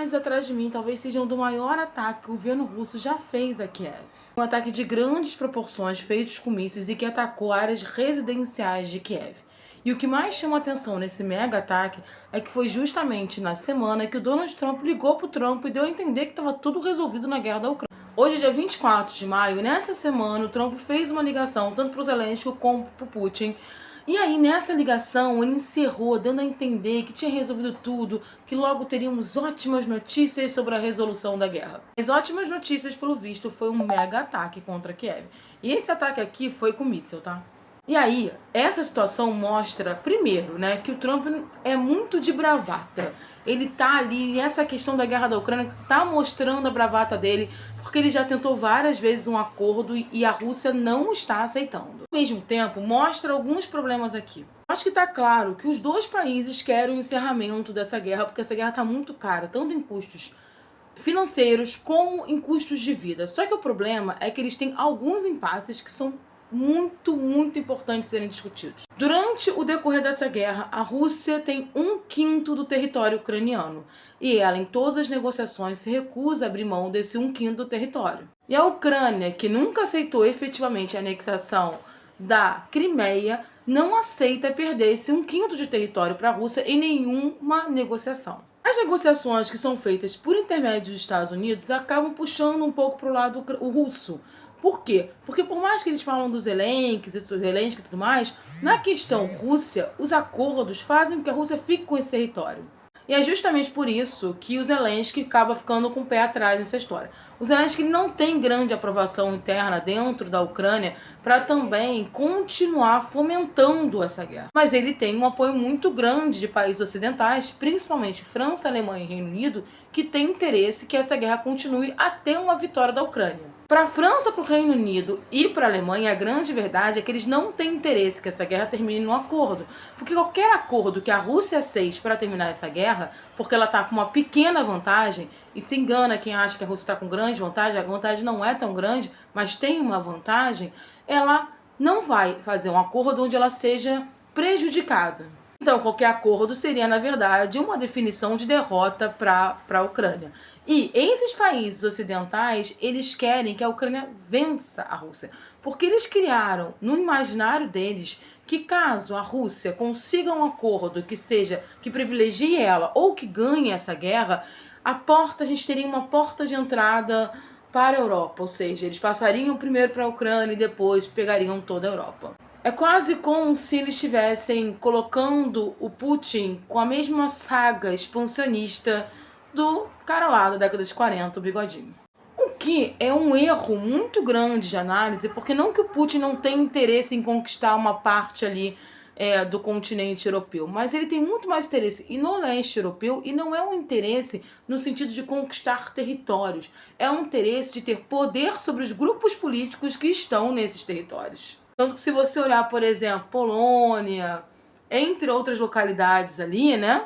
imagens atrás de mim talvez sejam do maior ataque que o governo russo já fez a Kiev. Um ataque de grandes proporções feito com mísseis e que atacou áreas residenciais de Kiev. E o que mais chama atenção nesse mega ataque é que foi justamente na semana que o Donald Trump ligou pro Trump e deu a entender que estava tudo resolvido na guerra da Ucrânia. Hoje é dia 24 de maio e nessa semana o Trump fez uma ligação tanto pro Zelensky como pro Putin. E aí, nessa ligação, ele encerrou, dando a entender que tinha resolvido tudo, que logo teríamos ótimas notícias sobre a resolução da guerra. As ótimas notícias, pelo visto, foi um mega ataque contra Kiev. E esse ataque aqui foi com míssil, tá? E aí, essa situação mostra, primeiro, né, que o Trump é muito de bravata. Ele tá ali, essa questão da guerra da Ucrânia tá mostrando a bravata dele, porque ele já tentou várias vezes um acordo e a Rússia não está aceitando. Ao mesmo tempo, mostra alguns problemas aqui. Acho que tá claro que os dois países querem o encerramento dessa guerra, porque essa guerra tá muito cara, tanto em custos financeiros como em custos de vida. Só que o problema é que eles têm alguns impasses que são muito importantes serem discutidos. Durante o decorrer dessa guerra, a Rússia tem 1/5 do território ucraniano e ela, em todas as negociações, se recusa a abrir mão desse 1/5 do território. E a Ucrânia, que nunca aceitou efetivamente a anexação da Crimeia, não aceita perder esse 1/5 de território para a Rússia em nenhuma negociação. As negociações que são feitas por intermédio dos Estados Unidos acabam puxando um pouco para o lado russo. Por quê? Porque por mais que eles falam dos Zelensky e tudo mais, na questão Rússia, os acordos fazem com que a Rússia fique com esse território. E é justamente por isso que o Zelensky acaba ficando com o pé atrás nessa história. O Zelensky não tem grande aprovação interna dentro da Ucrânia para também continuar fomentando essa guerra. Mas ele tem um apoio muito grande de países ocidentais, principalmente França, Alemanha e Reino Unido, que tem interesse que essa guerra continue até uma vitória da Ucrânia. Para a França, para o Reino Unido e para a Alemanha, a grande verdade é que eles não têm interesse que essa guerra termine num acordo. Porque qualquer acordo que a Rússia aceite para terminar essa guerra, porque ela está com uma pequena vantagem, e se engana quem acha que a Rússia está com grande vantagem, a vantagem não é tão grande, mas tem uma vantagem, ela não vai fazer um acordo onde ela seja prejudicada. Então, qualquer acordo seria, na verdade, uma definição de derrota para a Ucrânia. E esses países ocidentais, eles querem que a Ucrânia vença a Rússia. Porque eles criaram no imaginário deles que caso a Rússia consiga um acordo que privilegie ela ou que ganhe essa guerra, a gente teria uma porta de entrada para a Europa. Ou seja, eles passariam primeiro para a Ucrânia e depois pegariam toda a Europa. É quase como se eles estivessem colocando o Putin com a mesma saga expansionista do cara lá da década de 40, o bigodinho. O que é um erro muito grande de análise, porque não que o Putin não tenha interesse em conquistar uma parte ali do continente europeu, mas ele tem muito mais interesse no leste europeu e não é um interesse no sentido de conquistar territórios, é um interesse de ter poder sobre os grupos políticos que estão nesses territórios. Tanto que se você olhar, por exemplo, Polônia, entre outras localidades ali, né?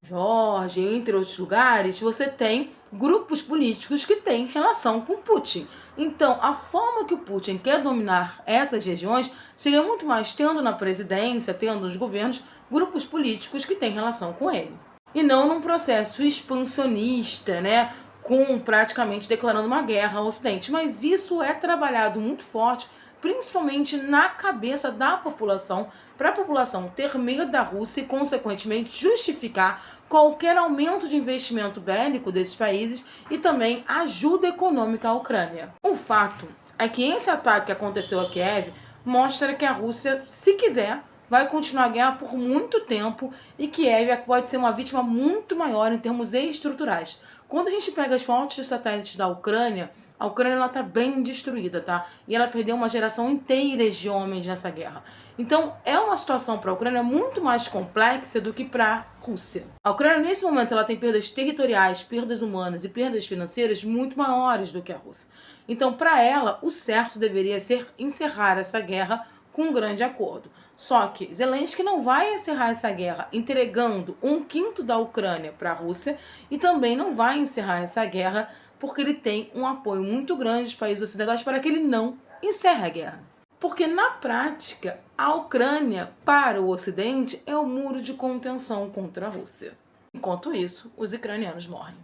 Geórgia, entre outros lugares, você tem grupos políticos que têm relação com Putin. Então, a forma que o Putin quer dominar essas regiões seria muito mais tendo na presidência, tendo nos governos, grupos políticos que têm relação com ele. E não num processo expansionista, né? Com praticamente declarando uma guerra ao Ocidente. Mas isso é trabalhado muito forte, principalmente na cabeça da população, para a população ter medo da Rússia e, consequentemente, justificar qualquer aumento de investimento bélico desses países e também ajuda econômica à Ucrânia. O fato é que esse ataque que aconteceu a Kiev mostra que a Rússia, se quiser, vai continuar a guerra por muito tempo e Kiev pode ser uma vítima muito maior em termos estruturais. Quando a gente pega as fotos de satélites da Ucrânia, a Ucrânia está bem destruída, tá? E ela perdeu uma geração inteira de homens nessa guerra. Então, é uma situação para a Ucrânia muito mais complexa do que para a Rússia. A Ucrânia, nesse momento, ela tem perdas territoriais, perdas humanas e perdas financeiras muito maiores do que a Rússia. Então, para ela, o certo deveria ser encerrar essa guerra com um grande acordo. Só que Zelensky não vai encerrar essa guerra entregando 1/5 da Ucrânia para a Rússia e também não vai encerrar essa guerra porque ele tem um apoio muito grande dos países ocidentais para que ele não encerre a guerra. Porque, na prática, a Ucrânia, para o Ocidente, é o muro de contenção contra a Rússia. Enquanto isso, os ucranianos morrem.